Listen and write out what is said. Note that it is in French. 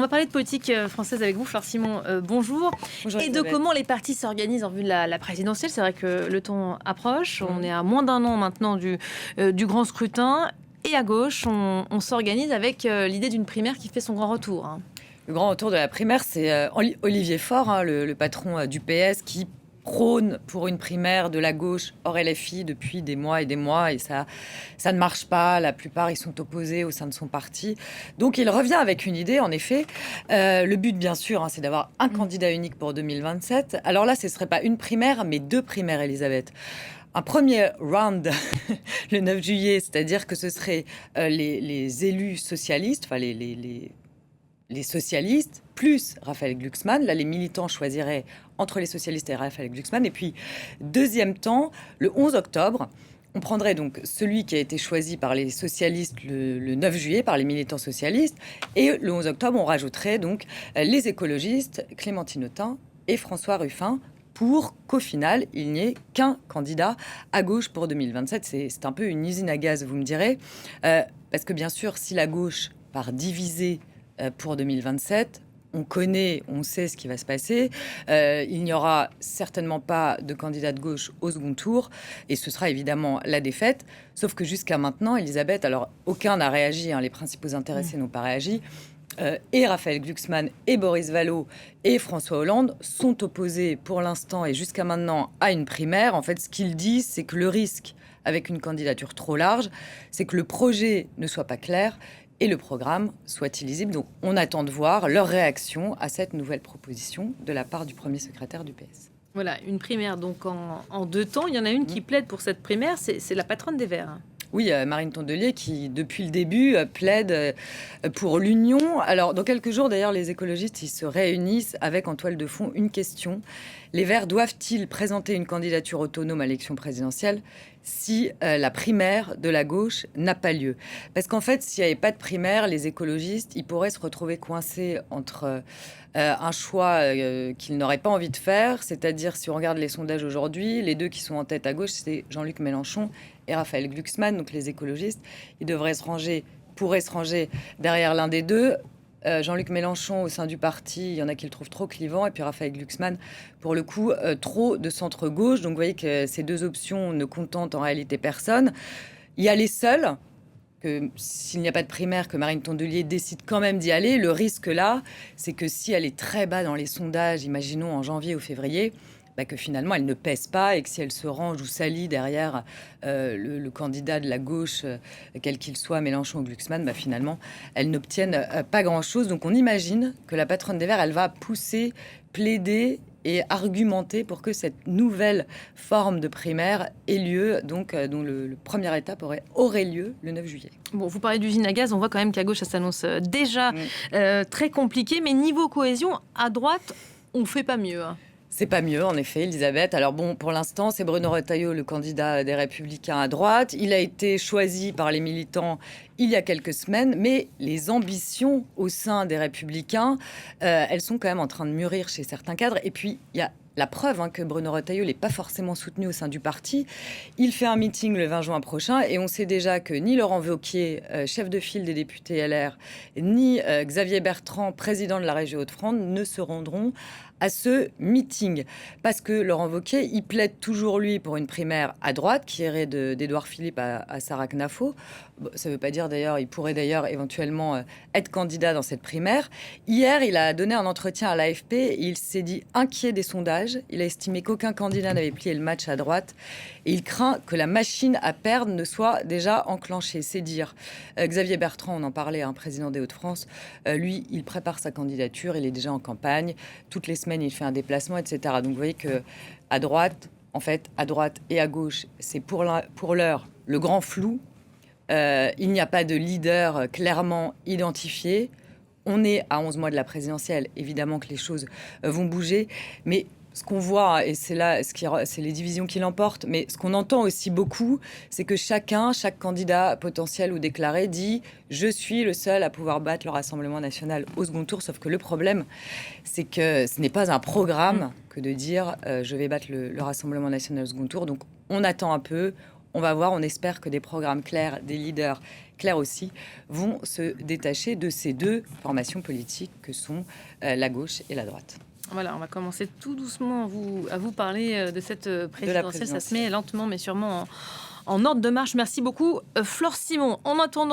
va parler de politique française avec vous, Flore Simon. Bonjour. Bonjour Et de Isabelle. comment les partis s'organisent en vue de la présidentielle. C'est vrai que le temps approche. On est à moins d'un an maintenant du grand scrutin. Et à gauche, on s'organise avec l'idée d'une primaire qui fait son grand retour. Le grand retour de la primaire, c'est Olivier Faure, le patron du PS, qui prône pour une primaire de la gauche hors LFI depuis des mois et des mois, et ça ne marche pas. La plupart y sont opposés au sein de son parti. Donc il revient avec une idée, en effet. Le but, bien sûr, c'est d'avoir un candidat unique pour 2027. Alors là, ce ne serait pas une primaire, mais 2 primaires, Elisabeth. Un premier round le 9 juillet, c'est-à-dire que ce serait les élus socialistes, enfin les socialistes, plus Raphaël Glucksmann. Là, les militants choisiraient entre les socialistes et Raphaël Glucksmann. Et puis, deuxième temps, le 11 octobre, on prendrait donc celui qui a été choisi par les socialistes le 9 juillet, par les militants socialistes. Et le 11 octobre, on rajouterait donc les écologistes, Clémentine Autain et François Ruffin, pour qu'au final, il n'y ait qu'un candidat à gauche pour 2027. C'est un peu une usine à gaz, vous me direz. Parce que bien sûr, si la gauche part divisée pour 2027, on sait ce qui va se passer. Il n'y aura certainement pas de candidat de gauche au second tour, et ce sera évidemment la défaite. Sauf que jusqu'à maintenant, Elisabeth, alors aucun n'a réagi, les principaux intéressés n'ont pas réagi. Et Raphaël Glucksmann et Boris Vallaud et François Hollande sont opposés pour l'instant et jusqu'à maintenant à une primaire. En fait, ce qu'ils disent, c'est que le risque avec une candidature trop large, c'est que le projet ne soit pas clair et le programme soit illisible. Donc, on attend de voir leur réaction à cette nouvelle proposition de la part du premier secrétaire du PS. Voilà, une primaire donc en 2 temps. Il y en a une qui plaide pour cette primaire, c'est la patronne des Verts. Oui, Marine Tondelier qui, depuis le début, plaide pour l'union. Alors, dans quelques jours, d'ailleurs, les écologistes ils se réunissent avec en toile de fond une question. Les Verts doivent-ils présenter une candidature autonome à l'élection présidentielle si la primaire de la gauche n'a pas lieu? Parce qu'en fait, s'il n'y avait pas de primaire, les écologistes, ils pourraient se retrouver coincés entre un choix qu'ils n'auraient pas envie de faire. C'est-à-dire, si on regarde les sondages aujourd'hui, les 2 qui sont en tête à gauche, c'est Jean-Luc Mélenchon et Raphaël Glucksmann. Donc les écologistes, ils pourraient se ranger derrière l'un des 2. Jean-Luc Mélenchon, au sein du parti, il y en a qui le trouvent trop clivant. Et puis Raphaël Glucksmann, pour le coup, trop de centre-gauche. Donc vous voyez que ces 2 options ne contentent en réalité personne. Il y a les seuls, que s'il n'y a pas de primaire, que Marine Tondelier décide quand même d'y aller. Le risque là, c'est que si elle est très bas dans les sondages, imaginons en janvier ou février, que finalement elle ne pèse pas et que si elle se range ou s'allie derrière le candidat de la gauche, quel qu'il soit, Mélenchon ou Glucksmann, finalement elle n'obtienne pas grand-chose. Donc on imagine que la patronne des Verts, elle va pousser, plaider et argumenter pour que cette nouvelle forme de primaire ait lieu, donc dont le première étape aurait lieu le 9 juillet. Bon, vous parlez d'usine à gaz, on voit quand même qu'à gauche ça s'annonce déjà très compliqué, mais niveau cohésion, à droite, on fait pas mieux. C'est pas mieux, en effet, Elisabeth. Alors bon, pour l'instant, c'est Bruno Retailleau, le candidat des Républicains à droite. Il a été choisi par les militants il y a quelques semaines, mais les ambitions au sein des Républicains, elles sont quand même en train de mûrir chez certains cadres. Et puis, il y a la preuve que Bruno Retailleau n'est pas forcément soutenu au sein du parti. Il fait un meeting le 20 juin prochain et on sait déjà que ni Laurent Wauquiez, chef de file des députés LR, ni Xavier Bertrand, président de la région Hauts-de-France, ne se rendront à ce meeting. Parce que Laurent Wauquiez, il plaide toujours, lui, pour une primaire à droite, qui irait d'Édouard Philippe à Sarah Knafo. Bon, ça ne veut pas dire, d'ailleurs, il pourrait d'ailleurs éventuellement être candidat dans cette primaire. Hier, il a donné un entretien à l'AFP et il s'est dit inquiet des sondages. Il a estimé qu'aucun candidat n'avait plié le match à droite. Et il craint que la machine à perdre ne soit déjà enclenchée. C'est dire. Xavier Bertrand, on en parlait, président des Hauts-de-France, lui, il prépare sa candidature, il est déjà en campagne. Toutes les semaines, il fait un déplacement, etc. Donc vous voyez que à droite et à gauche, c'est pour l'heure le grand flou. Il n'y a pas de leader clairement identifié. On est à 11 mois de la présidentielle. Évidemment que les choses vont bouger. Mais ce qu'on voit, et c'est là, c'est les divisions qui l'emportent, mais ce qu'on entend aussi beaucoup, c'est que chaque candidat potentiel ou déclaré dit « Je suis le seul à pouvoir battre le Rassemblement national au second tour ». Sauf que le problème, c'est que ce n'est pas un programme que de dire « Je vais battre le Rassemblement national au second tour ». Donc on attend un peu. on va voir, on espère que des programmes clairs, des leaders clairs aussi, vont se détacher de ces deux formations politiques que sont la gauche et la droite. Voilà, on va commencer tout doucement à vous parler de cette présidentielle. Ça se met lentement mais sûrement en ordre de marche. Merci beaucoup, Flore Simon. En attendant,